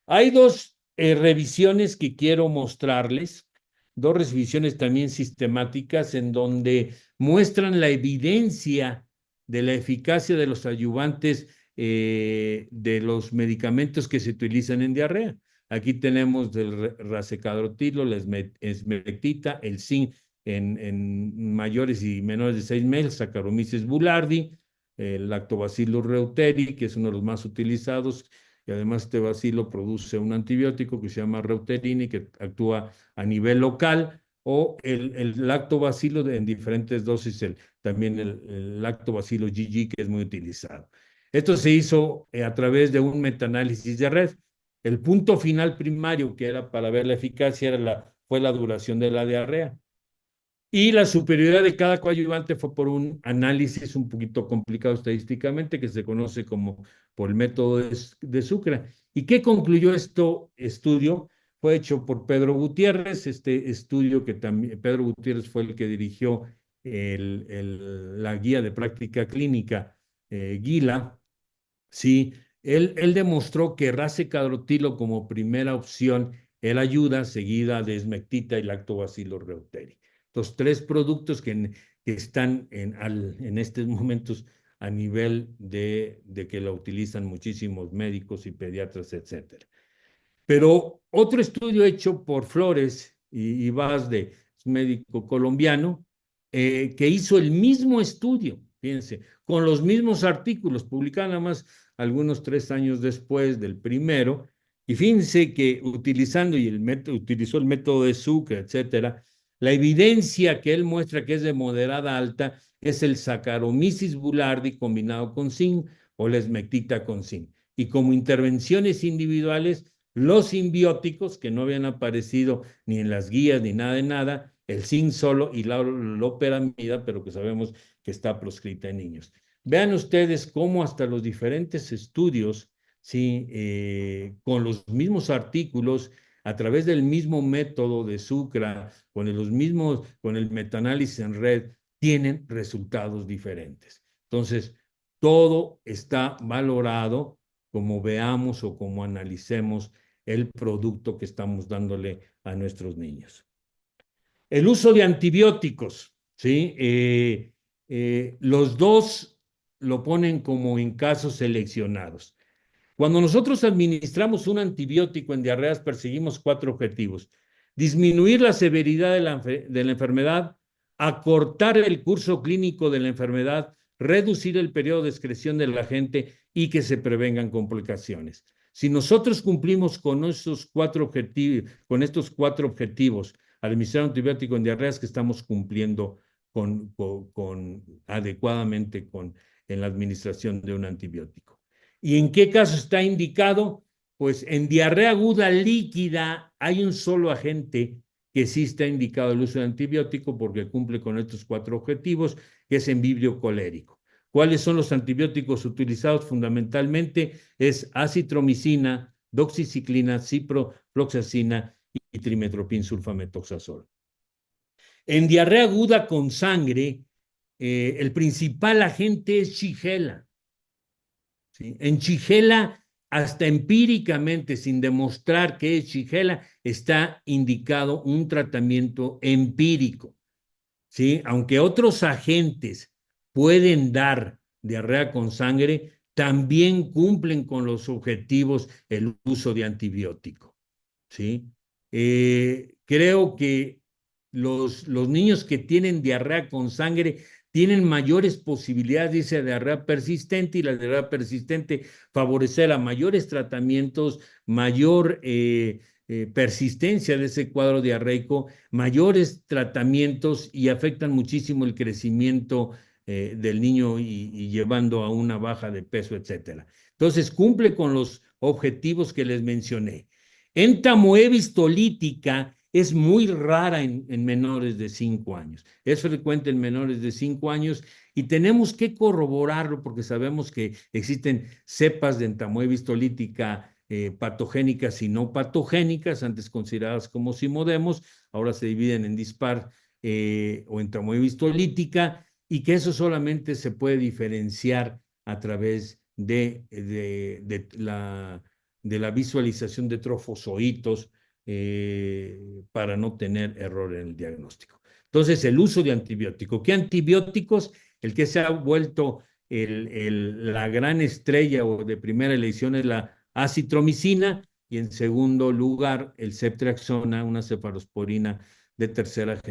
Hay 2 revisiones que quiero mostrarles, 2 revisiones también sistemáticas en donde muestran la evidencia de la eficacia de los ayudantes de los medicamentos que se utilizan en diarrea. Aquí tenemos del racecadrotilo, la esmectita, el zinc en mayores y menores de 6 meses, Saccharomyces boulardii, el Lactobacillus reuteri, que es uno de los más utilizados, y además este bacilo produce un antibiótico que se llama Reuterini, que actúa a nivel local, o el lactobacilo en diferentes dosis, también el lactobacilo GG, que es muy utilizado. Esto se hizo a través de un metaanálisis de red. El punto final primario, que era para ver la eficacia, fue la duración de la diarrea. Y la superioridad de cada coadyuvante fue por un análisis un poquito complicado estadísticamente, que se conoce como por el método de Sucre. ¿Y qué concluyó este estudio? Fue hecho por Pedro Gutiérrez, este estudio que también Pedro Gutiérrez fue el que dirigió la guía de práctica clínica GUILA. Sí, él demostró que racecadrotilo como primera opción era ayuda, seguida de esmectita y lactobacillus reuteri. Los 3 productos que están en estos momentos a nivel de que la utilizan muchísimos médicos y pediatras, etcétera. Pero otro estudio hecho por Flores y Vaz, médico colombiano, que hizo el mismo estudio, fíjense, con los mismos artículos, publicados nada más algunos 3 años después del primero, y fíjense que utilizando, utilizó el método de Sucre, etcétera, la evidencia que él muestra que es de moderada a alta es el Saccharomyces boulardii combinado con zinc o la esmectita con zinc. Y como intervenciones individuales, los simbióticos, que no habían aparecido ni en las guías ni nada de nada, el zinc solo y la loperamida, pero que sabemos que está proscrita en niños. Vean ustedes cómo hasta los diferentes estudios ¿sí? Con los mismos artículos, a través del mismo método de Sucra, con el metaanálisis en red, tienen resultados diferentes. Entonces, todo está valorado como veamos o como analicemos el producto que estamos dándole a nuestros niños. El uso de antibióticos, ¿sí? Los dos lo ponen como en casos seleccionados. Cuando nosotros administramos un antibiótico en diarreas, perseguimos cuatro objetivos: disminuir la severidad de la enfermedad, acortar el curso clínico de la enfermedad, reducir el periodo de excreción del agente y que se prevengan complicaciones. Si nosotros cumplimos con estos cuatro objetivos al administrar un antibiótico en diarreas, que estamos cumpliendo adecuadamente en la administración de un antibiótico. ¿Y en qué caso está indicado? Pues en diarrea aguda líquida hay un solo agente que sí está indicado el uso de antibiótico porque cumple con estos cuatro objetivos, que es en vibrio colérico. ¿Cuáles son los antibióticos utilizados fundamentalmente? Es acitromicina, doxiciclina, ciprofloxacina y trimetoprim sulfamethoxazol. En diarrea aguda con sangre, el principal agente es Shigella. ¿Sí? En Shigella, hasta empíricamente, sin demostrar que es Shigella, está indicado un tratamiento empírico. ¿Sí? Aunque otros agentes pueden dar diarrea con sangre, también cumplen con los objetivos el uso de antibiótico. ¿Sí? Creo que los niños que tienen diarrea con sangre tienen mayores posibilidades de esa diarrea persistente, y la diarrea persistente favorecerá mayores tratamientos, mayor persistencia de ese cuadro diarreico, mayores tratamientos, y afectan muchísimo el crecimiento del niño y llevando a una baja de peso, etcétera. Entonces, cumple con los objetivos que les mencioné. Entamoebis tolítica es muy rara en menores de 5 años. Es frecuente en menores de 5 años y tenemos que corroborarlo porque sabemos que existen cepas de Entamoebis tolítica patogénicas y no patogénicas, antes consideradas como Pseudomonas, ahora se dividen en dispar o Entamoebis tolítica, y que eso solamente se puede diferenciar a través de la visualización de trofozoitos para no tener error en el diagnóstico. Entonces, el uso de antibióticos. ¿Qué antibióticos? El que se ha vuelto la gran estrella o de primera elección es la acitromicina, y en segundo lugar el ceftriaxona, una cefalosporina de tercera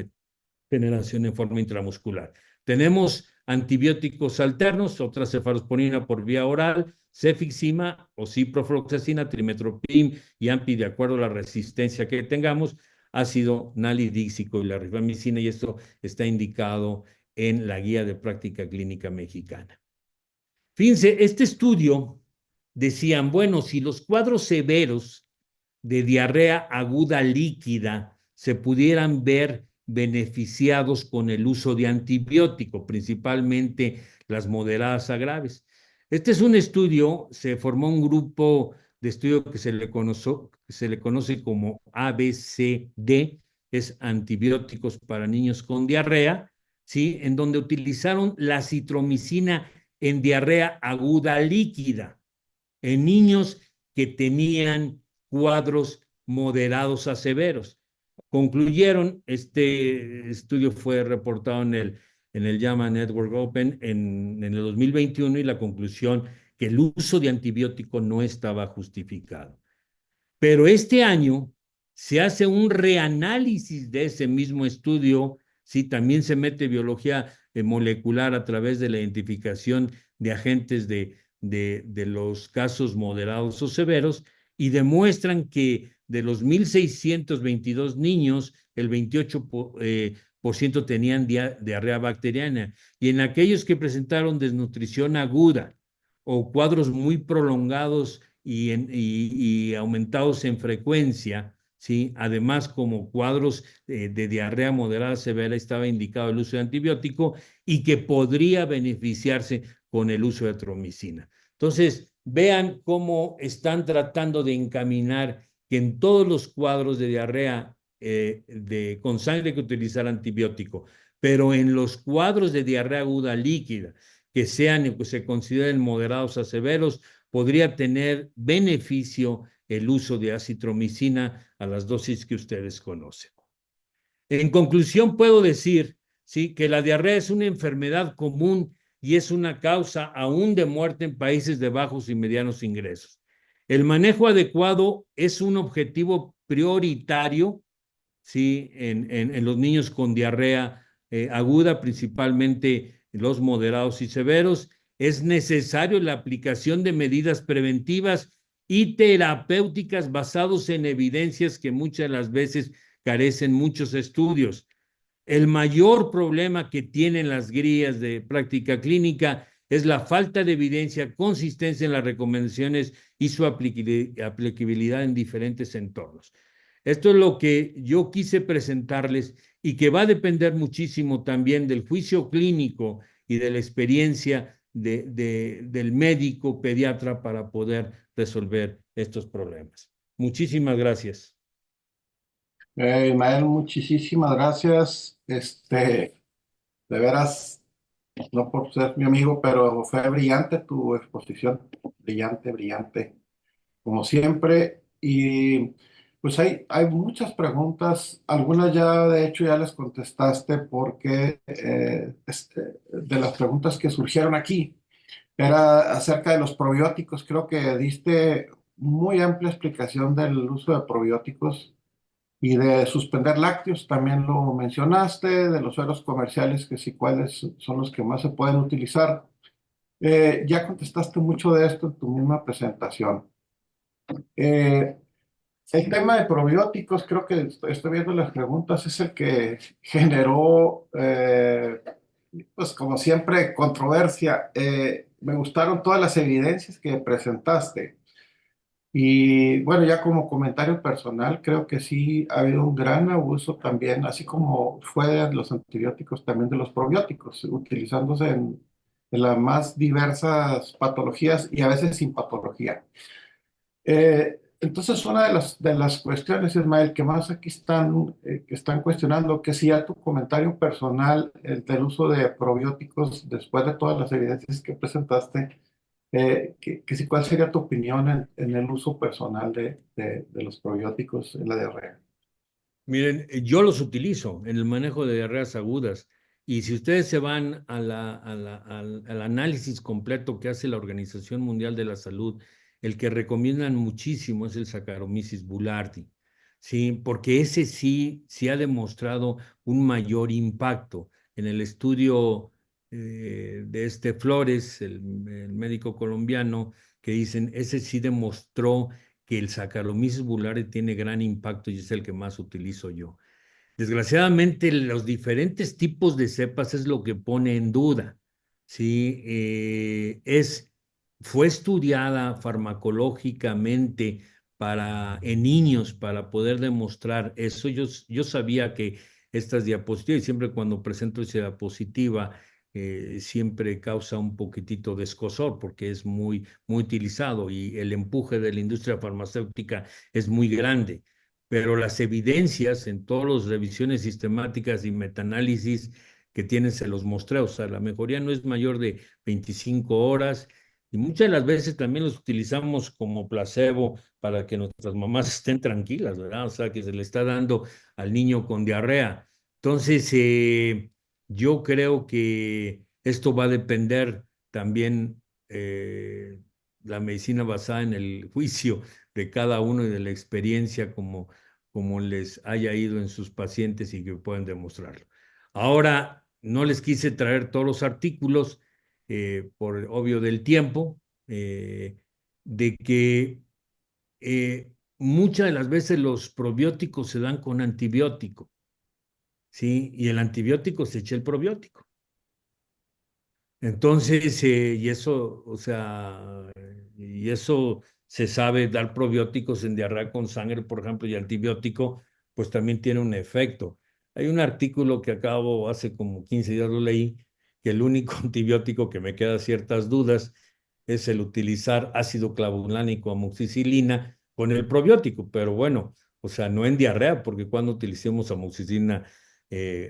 generación en forma intramuscular. Tenemos antibióticos alternos, otra cefalosporina por vía oral, cefixima o ciprofloxacina, trimetoprim y ampi, de acuerdo a la resistencia que tengamos, ácido nalidíxico y la rifamicina, y esto está indicado en la Guía de Práctica Clínica Mexicana. Fíjense, este estudio decían, bueno, si los cuadros severos de diarrea aguda líquida se pudieran ver beneficiados con el uso de antibiótico, principalmente las moderadas a graves. Este es un estudio, se formó un grupo de estudio que se le conoce como ABCD, es antibióticos para niños con diarrea, ¿sí? En donde utilizaron la citromicina en diarrea aguda líquida en niños que tenían cuadros moderados a severos. Concluyeron, este estudio fue reportado en el JAMA Network Open en el 2021, y la conclusión que el uso de antibiótico no estaba justificado. Pero este año se hace un reanálisis de ese mismo estudio, ¿sí? También se mete biología molecular a través de la identificación de agentes de los casos moderados o severos, y demuestran que de los 1,622 niños, el 28% tenían diarrea bacteriana, y en aquellos que presentaron desnutrición aguda o cuadros muy prolongados y aumentados en frecuencia, ¿sí? Además, como cuadros de diarrea moderada severa, estaba indicado el uso de antibiótico y que podría beneficiarse con el uso de atromicina. Entonces, vean cómo están tratando de encaminar que en todos los cuadros de diarrea con sangre que utilizar antibiótico, pero en los cuadros de diarrea aguda líquida, que sean que se consideren moderados a severos, podría tener beneficio el uso de acitromicina a las dosis que ustedes conocen. En conclusión, puedo decir, ¿sí?, que la diarrea es una enfermedad común y es una causa aún de muerte en países de bajos y medianos ingresos. El manejo adecuado es un objetivo prioritario, ¿sí?, en los niños con diarrea aguda, principalmente los moderados y severos. Es necesario la aplicación de medidas preventivas y terapéuticas basadas en evidencias que muchas de las veces carecen muchos estudios. El mayor problema que tienen las guías de práctica clínica es la falta de evidencia, consistencia en las recomendaciones y su aplicabilidad en diferentes entornos. Esto es lo que yo quise presentarles y que va a depender muchísimo también del juicio clínico y de la experiencia del médico pediatra para poder resolver estos problemas. Muchísimas gracias. Ismael, muchísimas gracias. De veras, no por ser mi amigo, pero fue brillante tu exposición. Brillante, brillante, como siempre. Y pues hay muchas preguntas. Algunas ya, de hecho, ya les contestaste porque de las preguntas que surgieron aquí era acerca de los probióticos. Creo que diste muy amplia explicación del uso de probióticos y de suspender lácteos, también lo mencionaste, de los sueros comerciales, que sí, cuáles son los que más se pueden utilizar. Ya contestaste mucho de esto en tu misma presentación. Eh, el tema de probióticos, creo que estoy viendo las preguntas, es el que generó, pues como siempre, controversia. Me gustaron todas las evidencias que presentaste. Y bueno, ya como comentario personal, creo que sí ha habido un gran abuso también, así como fue de los antibióticos, también de los probióticos, utilizándose en las más diversas patologías y a veces sin patología. Entonces, una de las cuestiones, Ismael, que más aquí que están cuestionando, que si ya tu comentario personal del uso de probióticos, después de todas las evidencias que presentaste, que si, ¿cuál sería tu opinión en el uso personal de los probióticos en la diarrea? Miren, yo los utilizo en el manejo de diarreas agudas y si ustedes se van al análisis completo que hace la Organización Mundial de la Salud, el que recomiendan muchísimo es el Saccharomyces boulardii, ¿sí? Porque ese sí ha demostrado un mayor impacto. En el estudio de Flores, el médico colombiano, que dicen, ese sí demostró que el Saccharomyces boulardii tiene gran impacto y es el que más utilizo yo. Desgraciadamente, los diferentes tipos de cepas es lo que pone en duda, ¿sí? Fue estudiada farmacológicamente en niños para poder demostrar eso. Yo sabía que estas diapositivas, y siempre cuando presento esa diapositiva, siempre causa un poquitito de escozor porque es muy, muy utilizado y el empuje de la industria farmacéutica es muy grande, pero las evidencias en todas las revisiones sistemáticas y metaanálisis que tienen se los mostré, o sea, la mejoría no es mayor de 25 horas y muchas de las veces también los utilizamos como placebo para que nuestras mamás estén tranquilas, ¿verdad? O sea, que se le está dando al niño con diarrea. Entonces, yo creo que esto va a depender también la medicina basada en el juicio de cada uno y de la experiencia como les haya ido en sus pacientes y que puedan demostrarlo. Ahora, no les quise traer todos los artículos por obvio del tiempo, de que muchas de las veces los probióticos se dan con antibiótico, ¿sí? Y el antibiótico se echa el probiótico. Entonces, y eso, o sea, y eso se sabe, dar probióticos en diarrea con sangre, por ejemplo, y antibiótico, pues también tiene un efecto. Hay un artículo que hace como 15 días lo leí, que el único antibiótico que me queda ciertas dudas es el utilizar ácido clavulánico amoxicilina con el probiótico, pero bueno, o sea, no en diarrea, porque cuando utilicemos amoxicilina,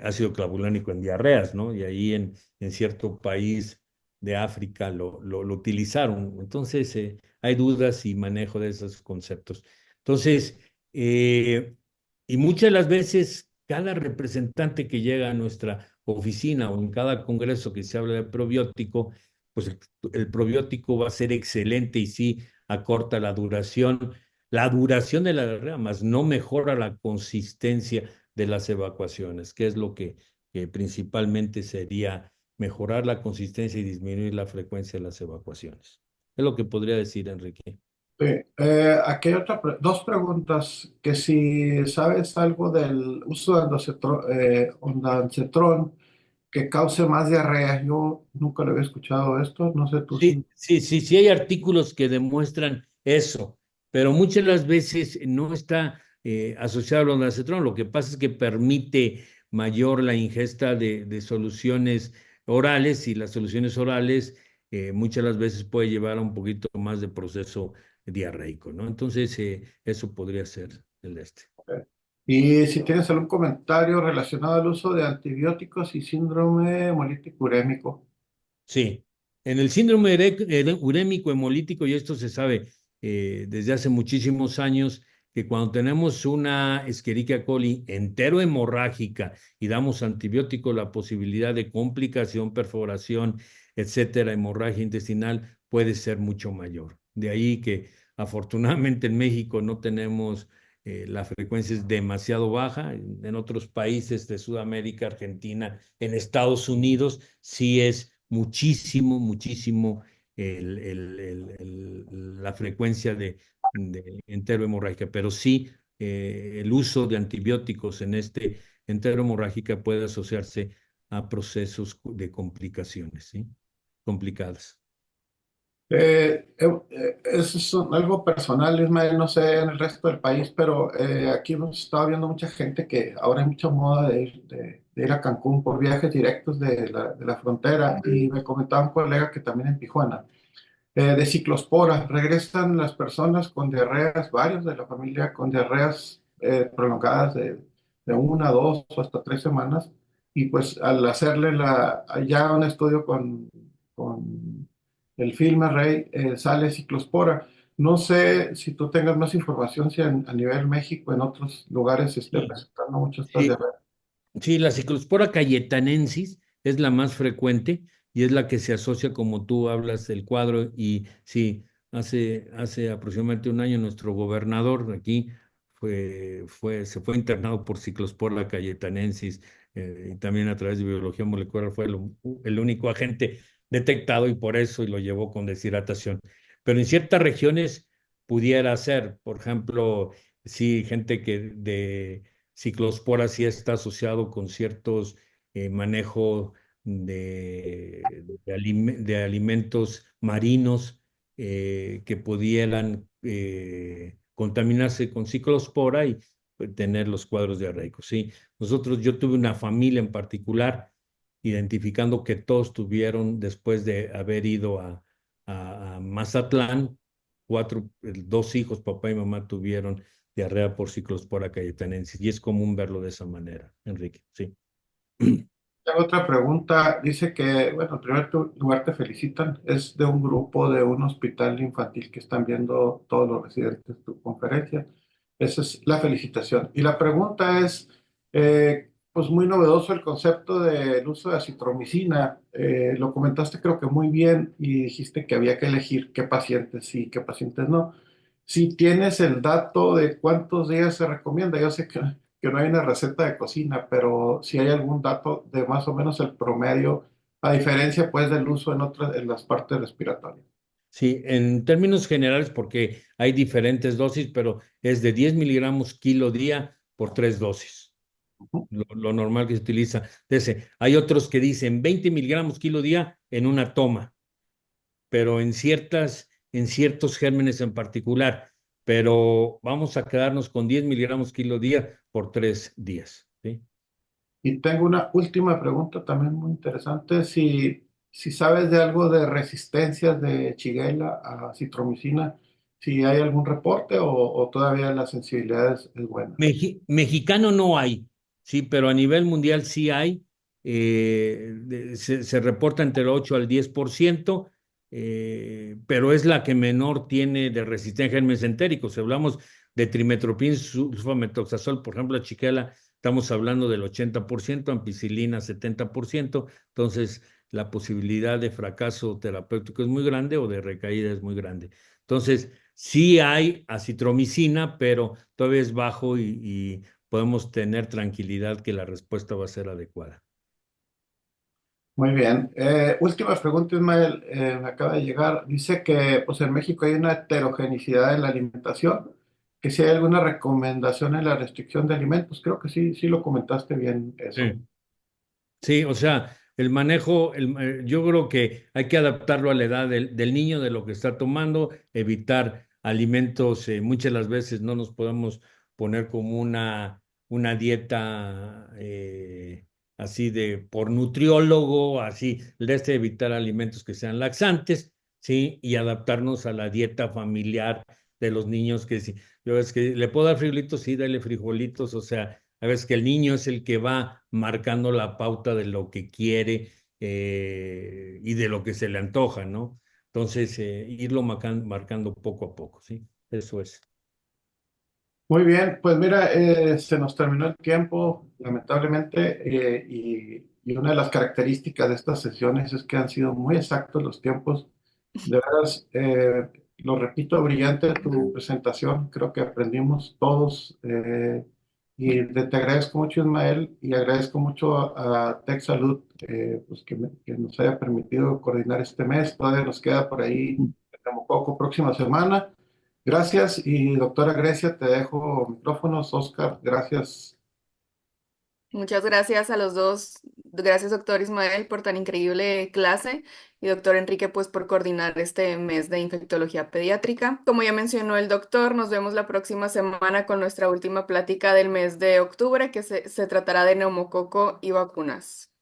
ácido clavulánico en diarreas, ¿no? Y ahí en cierto país de África lo utilizaron. Entonces, hay dudas y manejo de esos conceptos. Entonces, y muchas de las veces, cada representante que llega a nuestra oficina o en cada congreso que se habla de probiótico, pues el probiótico va a ser excelente y sí acorta la duración de la diarrea, más no mejora la consistencia de las evacuaciones, que es lo que principalmente sería mejorar la consistencia y disminuir la frecuencia de las evacuaciones. Es lo que podría decir, Enrique. Sí. Aquí hay dos preguntas, que si sabes algo del uso de ondansetron que cause más diarrea. Yo nunca lo había escuchado esto, no sé tú si... Sí hay artículos que demuestran eso, pero muchas de las veces no está asociado al ondansetron. Lo que pasa es que permite mayor la ingesta de soluciones orales y las soluciones orales muchas de las veces puede llevar a un poquito más de proceso diarreico, ¿no? Entonces, eso podría ser el este. Y si tienes algún comentario relacionado al uso de antibióticos y síndrome hemolítico urémico. Sí, en el síndrome urémico hemolítico, y esto se sabe desde hace muchísimos años, que cuando tenemos una Escherichia coli entero hemorrágica y damos antibiótico, la posibilidad de complicación, perforación, etcétera, hemorragia intestinal puede ser mucho mayor. De ahí que afortunadamente en México no tenemos, la frecuencia es demasiado baja. En otros países de Sudamérica, Argentina, en Estados Unidos, sí es muchísimo la frecuencia de entero hemorrágica, pero sí el uso de antibióticos en este entero hemorrágica puede asociarse a procesos de complicaciones, ¿sí? Complicadas. Eso es algo personal, Ismael, no sé en el resto del país, pero aquí hemos estado viendo mucha gente que ahora hay mucha moda de ir a Cancún por viajes directos de la frontera, y me comentaba un colega que también en Tijuana, de ciclospora, regresan las personas con diarreas, varios de la familia con diarreas prolongadas de 1, 2 o hasta 3 semanas, y pues al hacerle ya un estudio con el filme Rey, sale ciclospora. No sé si tú tengas más información, si a nivel México, en otros lugares se esté Sí, presentando mucho estas sí, diarreas. sí, la Ciclospora cayetanensis es la más frecuente y es la que se asocia, como tú hablas, del cuadro. Y sí, hace aproximadamente un año nuestro gobernador de aquí se fue internado por Ciclospora cayetanensis, y también a través de biología molecular fue el único agente detectado y por eso y lo llevó con deshidratación. Pero en ciertas regiones pudiera ser, por ejemplo, sí, gente que de ciclospora sí está asociado con ciertos manejo de alimentos marinos que pudieran contaminarse con ciclospora y pues, tener los cuadros diarreicos. Sí, yo tuve una familia en particular, identificando que todos tuvieron, después de haber ido a Mazatlán, dos hijos, papá y mamá, tuvieron diarrea por Ciclospora cayetanensis, y es común verlo de esa manera, Enrique, sí. Tengo otra pregunta. Dice que, bueno, en primer lugar te felicitan. Es de un grupo de un hospital infantil que están viendo todos los residentes tu conferencia. Esa es la felicitación. Y la pregunta es, pues muy novedoso el concepto del uso de acitromicina. Lo comentaste creo que muy bien y dijiste que había que elegir qué pacientes sí y qué pacientes no. Si tienes el dato de cuántos días se recomienda, yo sé que no hay una receta de cocina, pero si hay algún dato de más o menos el promedio, a diferencia pues del uso en las partes respiratorias. Sí, en términos generales, porque hay diferentes dosis, pero es de 10 miligramos kilo día por 3 dosis, Ujú. lo normal que se utiliza. Hay otros que dicen 20 miligramos kilo día en una toma, pero en ciertos gérmenes en particular. Pero vamos a quedarnos con 10 miligramos kilo día por 3 días, ¿sí? Y tengo una última pregunta también muy interesante. Si si sabes de algo de resistencias de Shigella a citromicina, si hay algún reporte o todavía la sensibilidad es buena. Mexicano no hay, sí, pero a nivel mundial sí hay. Se reporta entre el 8 al 10%, pero es la que menor tiene de resistencia a gérmenes entéricos. Si hablamos de trimetoprim, sulfamethoxazol, por ejemplo, la chiquela, estamos hablando del 80%, ampicilina 70%, entonces la posibilidad de fracaso terapéutico es muy grande o de recaída es muy grande. Entonces, sí hay acitromicina, pero todavía es bajo y podemos tener tranquilidad que la respuesta va a ser adecuada. Muy bien. Última pregunta, Ismael. Me acaba de llegar. Dice que pues, en México hay una heterogeneidad en la alimentación, que si hay alguna recomendación en la restricción de alimentos. Creo que sí, sí lo comentaste bien eso. Sí. Sí, o sea, el manejo, yo creo que hay que adaptarlo a la edad del niño, de lo que está tomando, evitar alimentos, muchas de las veces no nos podemos poner como una dieta así de por nutriólogo, así, de evitar alimentos que sean laxantes, ¿sí? Y adaptarnos a la dieta familiar de los niños que sí. Yo es que le puedo dar frijolitos, sí, dale frijolitos, o sea. A veces que el niño es el que va marcando la pauta de lo que quiere y de lo que se le antoja, ¿no? Entonces, irlo marcando poco a poco, ¿sí? Eso es. Muy bien, pues mira, se nos terminó el tiempo, lamentablemente, y una de las características de estas sesiones es que han sido muy exactos los tiempos. De veras, lo repito, brillante tu presentación, creo que aprendimos todos, y te agradezco mucho, Ismael, y agradezco mucho a Tech Salud, pues que nos haya permitido coordinar este mes. Todavía nos queda por ahí el poco próxima semana. Gracias, y doctora Grecia, te dejo micrófonos. Oscar, gracias. Muchas gracias a los dos. Gracias, doctor Ismael, por tan increíble clase y doctor Enrique, pues por coordinar este mes de infectología pediátrica. Como ya mencionó el doctor, nos vemos la próxima semana con nuestra última plática del mes de octubre, que se tratará de neumococo y vacunas.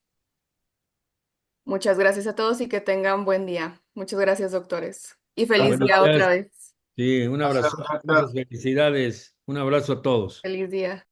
Muchas gracias a todos y que tengan buen día. Muchas gracias, doctores. Y feliz Buenos día otra días. vez. Sí, un Gracias, abrazo, muchas gracias. felicidades. Un abrazo a todos. Feliz día.